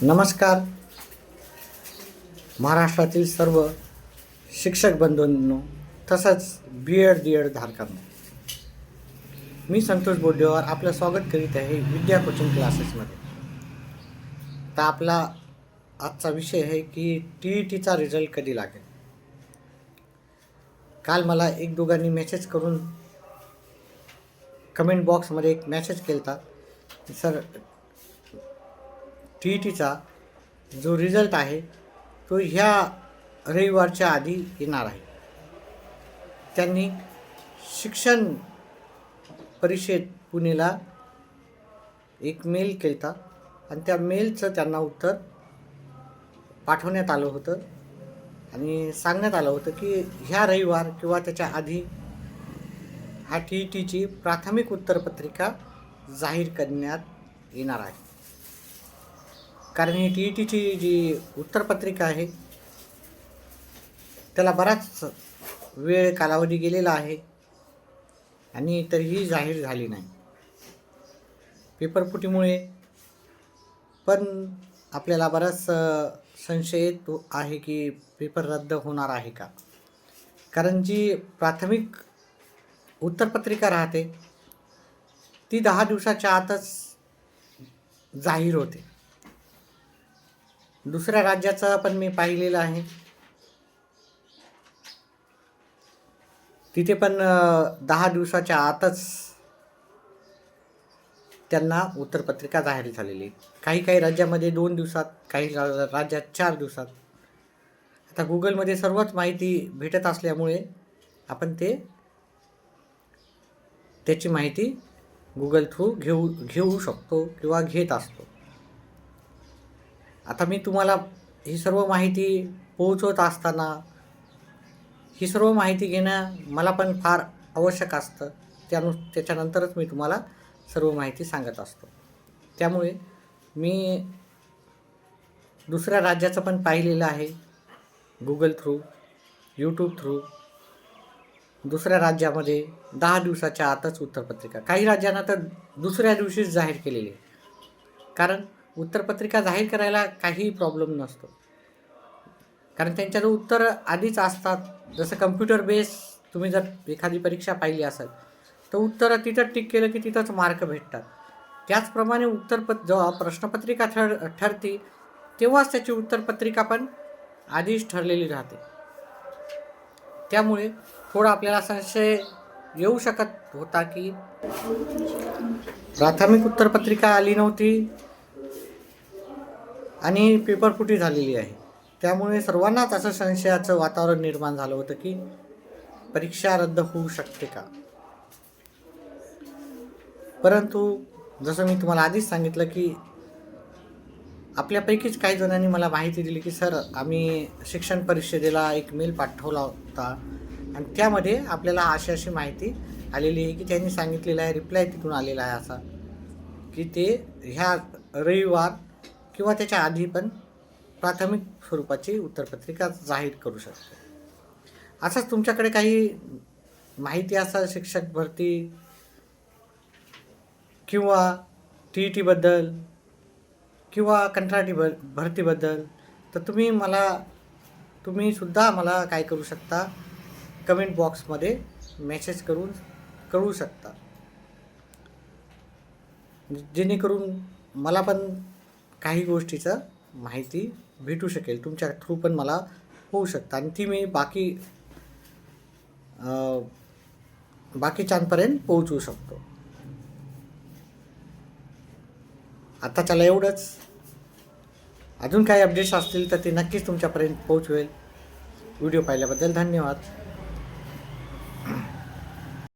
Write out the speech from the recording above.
नमस्कार. महाराष्ट्रातील सर्व शिक्षक बंधूंनो तसंच BEd धारकांनो, मी संतोष बोड्डेवार आपलं स्वागत करीत आहे विद्या कोचिंग क्लासेसमध्ये. तर आपला आजचा विषय आहे की TETचा रिझल्ट कधी लागेल. काल मला एक दोघांनी मेसेज करून कमेंट बॉक्समध्ये एक मेसेज केला की सर TETचा जो रिझल्ट आहे तो ह्या रविवारच्या आधी येणार आहे. त्यांनी शिक्षण परिषद पुणेला एक मेल केला आणि त्या मेलचं त्यांना उत्तर पाठवण्यात आलं होतं आणि सांगण्यात आलं होतं की ह्या रविवार किंवा त्याच्या आधी हा TETची प्राथमिक उत्तरपत्रिका जाहीर करण्यात येणार आहे. कारण ही TETची जी उत्तरपत्रिका आहे त्याला बराच वेळ कालावधी गेलेला आहे आणि तरीही जाहीर झाली नाही. पेपरफुटीमुळे पण आपल्याला बराच संशय येतो आहे की पेपर रद्द होणार आहे का. कारण जी प्राथमिक उत्तरपत्रिका राहते ती 10 दिवसाच्या आतच जाहीर होते. दुसऱ्या राज्याचं पण मी पाहिलेलं आहे, तिथे पण 10 दिवसाच्या आतच त्यांना उत्तरपत्रिका जाहीर झालेली. काही राज्यामध्ये 2 दिवसात, काही राज्यात 4 दिवसात. आता गुगलमध्ये सर्वच माहिती भेटत असल्यामुळे आपण त्याची माहिती गुगल थ्रू घेऊ शकतो किंवा घेत असतो. आता मी तुम्हाला ही सर्व माहिती पोहोचवत असताना ही सर्व माहिती घेणं मला पण फार आवश्यक असतं. त्याच्यानंतरच मी तुम्हाला सर्व माहिती सांगत असतो. त्यामुळे मी दुसऱ्या राज्याचं पण पाहिलेलं आहे गुगल थ्रू, यूट्यूब थ्रू. दुसऱ्या राज्यामध्ये 10 दिवसाच्या आतच उत्तरपत्रिका, काही राज्यांना तर दुसऱ्या दिवशीच जाहीर केलेली आहे. कारण उत्तरपत्रिका जाहीर करायला काही प्रॉब्लेम नसतो, कारण त्यांच्याजवळ उत्तर आधीच असतात. जसं कम्प्युटर बेस तुम्ही जर एखादी परीक्षा पाहिली असेल तर उत्तर तिथं टिक केलं की तिथंच मार्क भेटतात. त्याचप्रमाणे जेव्हा प्रश्नपत्रिका ठरते तेव्हाच त्याची उत्तरपत्रिका पण आधीच ठरलेली राहते. त्यामुळे थोडा आपल्याला संशय येऊ शकत होता की प्राथमिक उत्तरपत्रिका आली नव्हती आणि पेपरफुटी झालेली आहे. त्यामुळे सर्वांनाच असं संशयाचं वातावरण निर्माण झालं होतं की परीक्षा रद्द होऊ शकते का. परंतु जसं मी तुम्हाला आधीच सांगितलं की आपल्यापैकीच काही जणांनी मला माहिती दिली की सर आम्ही शिक्षण परिषदेला एक मेल पाठवला होता आणि त्यामध्ये आपल्याला अशी माहिती आलेली आहे की त्यांनी सांगितलेलं आहे, रिप्लाय तिथून आलेला आहे असा की ते ह्या रविवार किंवा त्याच्या आधी पण प्राथमिक स्वरूपाची उत्तरपत्रिका जाहीर करू शकते. असंच तुमच्याकडे काही माहिती असेल शिक्षक भरती किंवा TETबद्दल किंवा कंत्राटी भरतीबद्दल तर तुम्ही सुद्धा मला काय करू शकता, कमेंट बॉक्समध्ये मेसेज करून कळवू शकता, जेणेकरून मला पण काही गोष्टीचं माहिती भेटू शकेल. तुमच्या थ्रू पण मला होऊ शकतं आणि ती मी बाकीच्यांपर्यंत पोहोचवू शकतो. आता चला एवढंच. अजून काही अपडेट्स असतील तर ते नक्कीच तुमच्यापर्यंत पोहोचवेल. व्हिडिओ पाहिल्याबद्दल धन्यवाद.